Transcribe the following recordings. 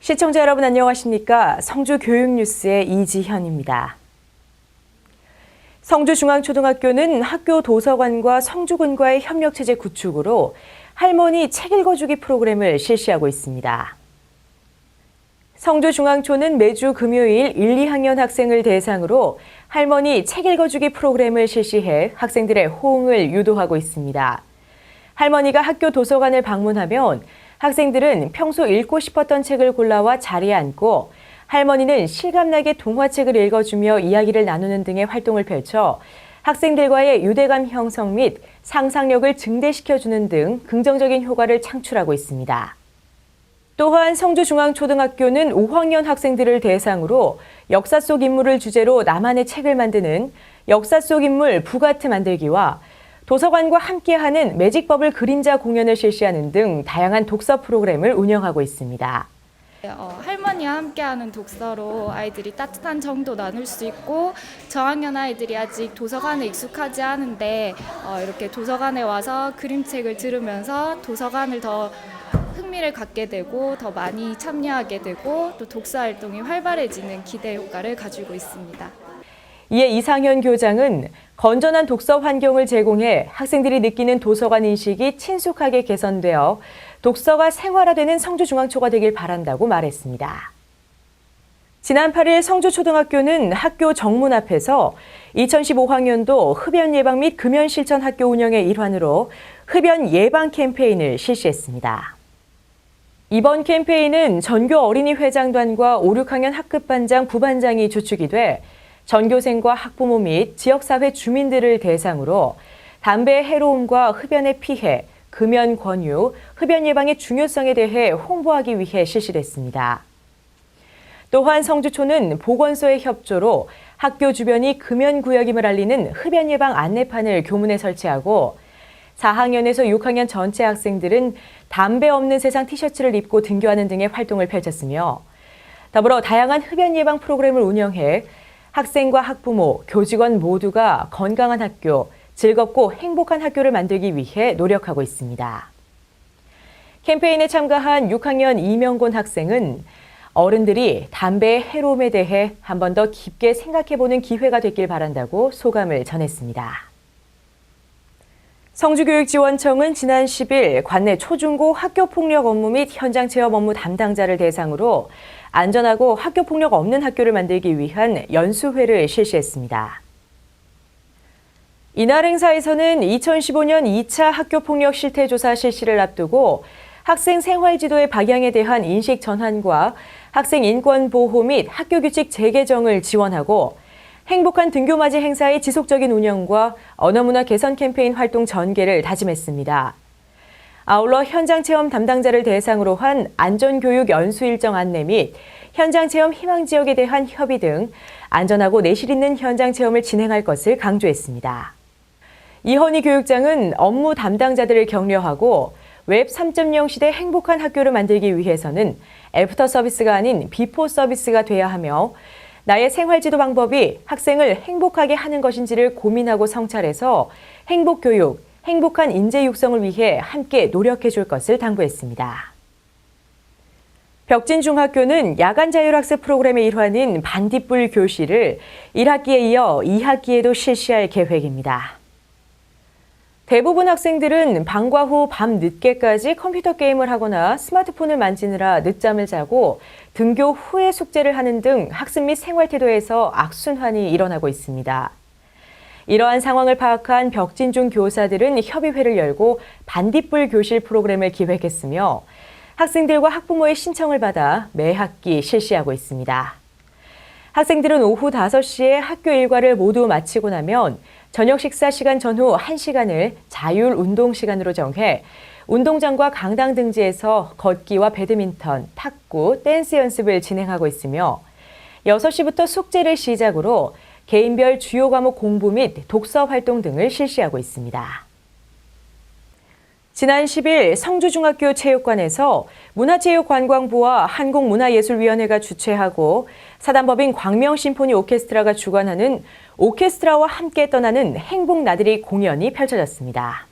시청자 여러분 안녕하십니까? 성주교육뉴스의 이지현입니다. 성주중앙초등학교는 학교 도서관과 성주군과의 협력체제 구축으로 할머니 책 읽어주기 프로그램을 실시하고 있습니다. 성주중앙초는 매주 금요일 1, 2학년 학생을 대상으로 할머니 책 읽어주기 프로그램을 실시해 학생들의 호응을 유도하고 있습니다. 할머니가 학교 도서관을 방문하면 학생들은 평소 읽고 싶었던 책을 골라와 자리에 앉고 할머니는 실감나게 동화책을 읽어주며 이야기를 나누는 등의 활동을 펼쳐 학생들과의 유대감 형성 및 상상력을 증대시켜주는 등 긍정적인 효과를 창출하고 있습니다. 또한 성주중앙초등학교는 5학년 학생들을 대상으로 역사 속 인물을 주제로 나만의 책을 만드는 역사 속 인물 북아트 만들기와 도서관과 함께하는 매직버블 그림자 공연을 실시하는 등 다양한 독서 프로그램을 운영하고 있습니다. 할머니와 함께하는 독서로 아이들이 따뜻한 정도 나눌 수 있고 저학년 아이들이 아직 도서관에 익숙하지 않은데 이렇게 도서관에 와서 그림책을 들으면서 도서관을 더 흥미를 갖게 되고 더 많이 참여하게 되고 또 독서 활동이 활발해지는 기대 효과를 가지고 있습니다. 이에 이상현 교장은 건전한 독서 환경을 제공해 학생들이 느끼는 도서관 인식이 친숙하게 개선되어 독서가 생활화되는 성주중앙초가 되길 바란다고 말했습니다. 지난 8일 성주초등학교는 학교 정문 앞에서 2015학년도 흡연 예방 및 금연 실천 학교 운영의 일환으로 흡연 예방 캠페인을 실시했습니다. 이번 캠페인은 전교 어린이 회장단과 5, 6학년 학급반장, 부반장이 주축이 돼 전교생과 학부모 및 지역사회 주민들을 대상으로 담배의 해로움과 흡연의 피해, 금연 권유, 흡연 예방의 중요성에 대해 홍보하기 위해 실시됐습니다. 또한 성주초는 보건소의 협조로 학교 주변이 금연구역임을 알리는 흡연 예방 안내판을 교문에 설치하고 4학년에서 6학년 전체 학생들은 담배 없는 세상 티셔츠를 입고 등교하는 등의 활동을 펼쳤으며 더불어 다양한 흡연 예방 프로그램을 운영해 학생과 학부모, 교직원 모두가 건강한 학교, 즐겁고 행복한 학교를 만들기 위해 노력하고 있습니다. 캠페인에 참가한 6학년 이명곤 학생은 어른들이 담배의 해로움에 대해 한 번 더 깊게 생각해보는 기회가 됐길 바란다고 소감을 전했습니다. 성주교육지원청은 지난 10일 관내 초중고 학교폭력 업무 및 현장 체험 업무 담당자를 대상으로 안전하고 학교폭력 없는 학교를 만들기 위한 연수회를 실시했습니다. 이날 행사에서는 2015년 2차 학교폭력 실태조사 실시를 앞두고 학생 생활지도의 방향에 대한 인식 전환과 학생 인권 보호 및 학교규칙 재개정을 지원하고 행복한 등교맞이 행사의 지속적인 운영과 언어문화 개선 캠페인 활동 전개를 다짐했습니다. 아울러 현장체험 담당자를 대상으로 한 안전교육 연수 일정 안내 및 현장체험 희망지역에 대한 협의 등 안전하고 내실 있는 현장체험을 진행할 것을 강조했습니다. 이헌희 교육장은 업무 담당자들을 격려하고 웹 3.0 시대 행복한 학교를 만들기 위해서는 애프터 서비스가 아닌 비포 서비스가 돼야 하며 나의 생활지도 방법이 학생을 행복하게 하는 것인지를 고민하고 성찰해서 행복교육, 행복한 인재 육성을 위해 함께 노력해 줄 것을 당부했습니다. 벽진중학교는 야간 자율학습 프로그램의 일환인 반딧불 교실을 1학기에 이어 2학기에도 실시할 계획입니다. 대부분 학생들은 방과 후 밤 늦게까지 컴퓨터 게임을 하거나 스마트폰을 만지느라 늦잠을 자고 등교 후에 숙제를 하는 등 학습 및 생활 태도에서 악순환이 일어나고 있습니다. 이러한 상황을 파악한 벽진중 교사들은 협의회를 열고 반딧불 교실 프로그램을 기획했으며 학생들과 학부모의 신청을 받아 매 학기 실시하고 있습니다. 학생들은 오후 5시에 학교 일과를 모두 마치고 나면 저녁 식사 시간 전후 1시간을 자율 운동 시간으로 정해 운동장과 강당 등지에서 걷기와 배드민턴, 탁구, 댄스 연습을 진행하고 있으며 6시부터 숙제를 시작으로 개인별 주요 과목 공부 및 독서 활동 등을 실시하고 있습니다. 지난 10일 성주중학교 체육관에서 문화체육관광부와 한국문화예술위원회가 주최하고 사단법인 광명심포니 오케스트라가 주관하는 오케스트라와 함께 떠나는 행복 나들이 공연이 펼쳐졌습니다.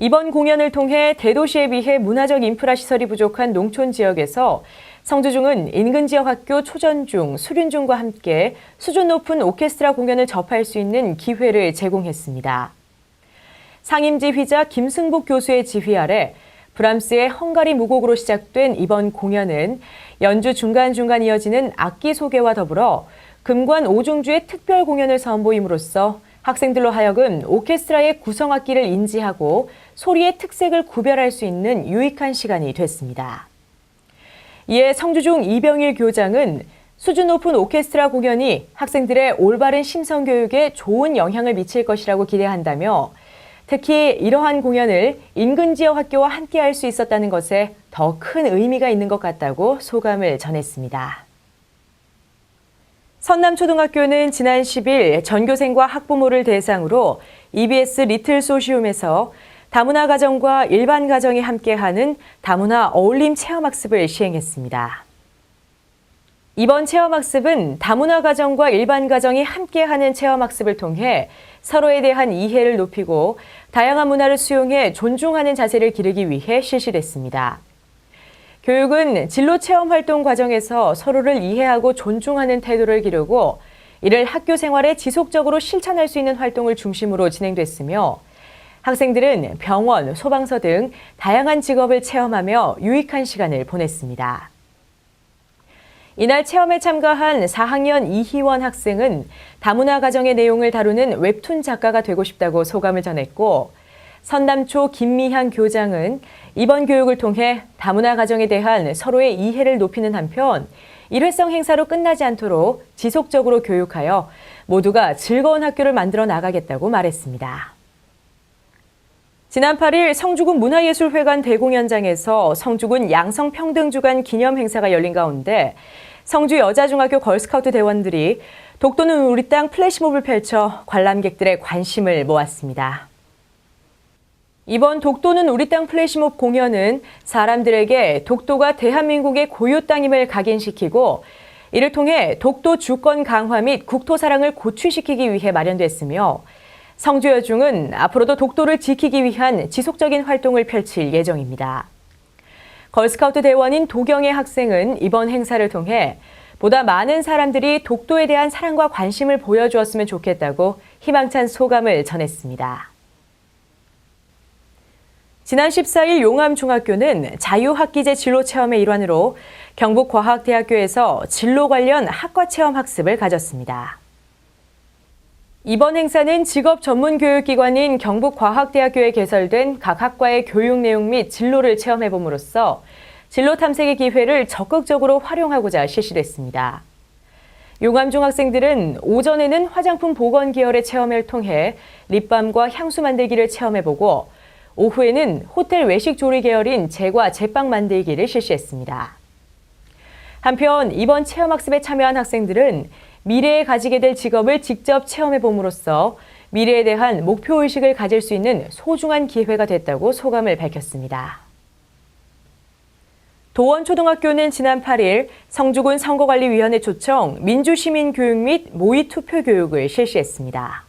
이번 공연을 통해 대도시에 비해 문화적 인프라 시설이 부족한 농촌 지역에서 성주중은 인근 지역 학교 초전중, 수륜중과 함께 수준 높은 오케스트라 공연을 접할 수 있는 기회를 제공했습니다. 상임지휘자 김승복 교수의 지휘 아래 브람스의 헝가리 무곡으로 시작된 이번 공연은 연주 중간중간 이어지는 악기 소개와 더불어 금관 오중주의 특별 공연을 선보임으로써 학생들로 하여금 오케스트라의 구성악기를 인지하고 소리의 특색을 구별할 수 있는 유익한 시간이 됐습니다. 이에 성주중 이병일 교장은 수준 높은 오케스트라 공연이 학생들의 올바른 심성 교육에 좋은 영향을 미칠 것이라고 기대한다며 특히 이러한 공연을 인근 지역 학교와 함께 할 수 있었다는 것에 더 큰 의미가 있는 것 같다고 소감을 전했습니다. 선남초등학교는 지난 10일 전교생과 학부모를 대상으로 EBS 리틀 소시움에서 다문화 가정과 일반 가정이 함께하는 다문화 어울림 체험학습을 시행했습니다. 이번 체험학습은 다문화 가정과 일반 가정이 함께하는 체험학습을 통해 서로에 대한 이해를 높이고 다양한 문화를 수용해 존중하는 자세를 기르기 위해 실시됐습니다. 교육은 진로 체험 활동 과정에서 서로를 이해하고 존중하는 태도를 기르고 이를 학교 생활에 지속적으로 실천할 수 있는 활동을 중심으로 진행됐으며 학생들은 병원, 소방서 등 다양한 직업을 체험하며 유익한 시간을 보냈습니다. 이날 체험에 참가한 4학년 이희원 학생은 다문화 가정의 내용을 다루는 웹툰 작가가 되고 싶다고 소감을 전했고 선남초 김미향 교장은 이번 교육을 통해 다문화 가정에 대한 서로의 이해를 높이는 한편 일회성 행사로 끝나지 않도록 지속적으로 교육하여 모두가 즐거운 학교를 만들어 나가겠다고 말했습니다. 지난 8일 성주군 문화예술회관 대공연장에서 성주군 양성평등주간 기념 행사가 열린 가운데 성주 여자중학교 걸스카우트 대원들이 독도는 우리 땅 플래시몹을 펼쳐 관람객들의 관심을 모았습니다. 이번 독도는 우리 땅 플래시몹 공연은 사람들에게 독도가 대한민국의 고유 땅임을 각인시키고 이를 통해 독도 주권 강화 및 국토 사랑을 고취시키기 위해 마련됐으며 성주여중은 앞으로도 독도를 지키기 위한 지속적인 활동을 펼칠 예정입니다. 걸스카우트 대원인 도경의 학생은 이번 행사를 통해 보다 많은 사람들이 독도에 대한 사랑과 관심을 보여주었으면 좋겠다고 희망찬 소감을 전했습니다. 지난 14일 용암중학교는 자유학기제 진로체험의 일환으로 경북과학대학교에서 진로 관련 학과체험 학습을 가졌습니다. 이번 행사는 직업 전문 교육기관인 경북과학대학교에 개설된 각 학과의 교육 내용 및 진로를 체험해봄으로써 진로 탐색의 기회를 적극적으로 활용하고자 실시됐습니다. 용암중 학생들은 오전에는 화장품 보건 계열의 체험을 통해 립밤과 향수 만들기를 체험해보고 오후에는 호텔 외식 조리 계열인 제과 제빵 만들기를 실시했습니다. 한편 이번 체험학습에 참여한 학생들은 미래에 가지게 될 직업을 직접 체험해봄으로써 미래에 대한 목표의식을 가질 수 있는 소중한 기회가 됐다고 소감을 밝혔습니다. 도원초등학교는 지난 8일 성주군 선거관리위원회 초청 민주시민교육 및 모의투표 교육을 실시했습니다.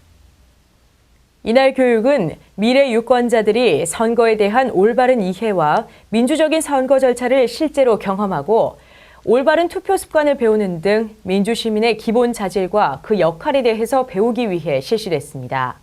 이날 교육은 미래 유권자들이 선거에 대한 올바른 이해와 민주적인 선거 절차를 실제로 경험하고 올바른 투표 습관을 배우는 등 민주시민의 기본 자질과 그 역할에 대해서 배우기 위해 실시됐습니다.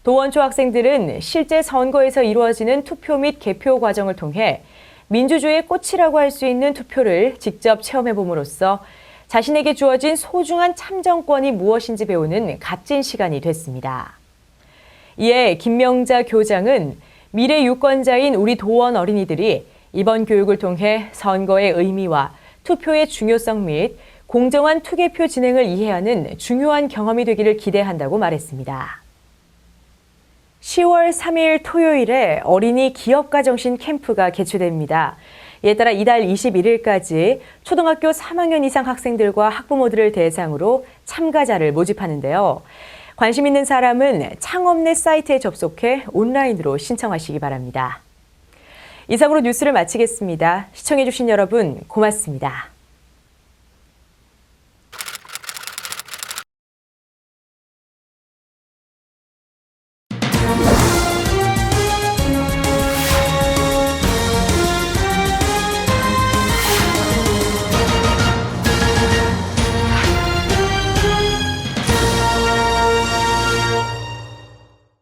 도원초 학생들은 실제 선거에서 이루어지는 투표 및 개표 과정을 통해 민주주의의 꽃이라고 할 수 있는 투표를 직접 체험해봄으로써 자신에게 주어진 소중한 참정권이 무엇인지 배우는 값진 시간이 됐습니다. 이에 김명자 교장은 미래 유권자인 우리 도원 어린이들이 이번 교육을 통해 선거의 의미와 투표의 중요성 및 공정한 투개표 진행을 이해하는 중요한 경험이 되기를 기대한다고 말했습니다. 10월 3일 토요일에 어린이 기업가정신 캠프가 개최됩니다. 이에 따라 이달 21일까지 초등학교 3학년 이상 학생들과 학부모들을 대상으로 참가자를 모집하는데요. 관심 있는 사람은 창업넷 사이트에 접속해 온라인으로 신청하시기 바랍니다. 이상으로 뉴스를 마치겠습니다. 시청해주신 여러분 고맙습니다.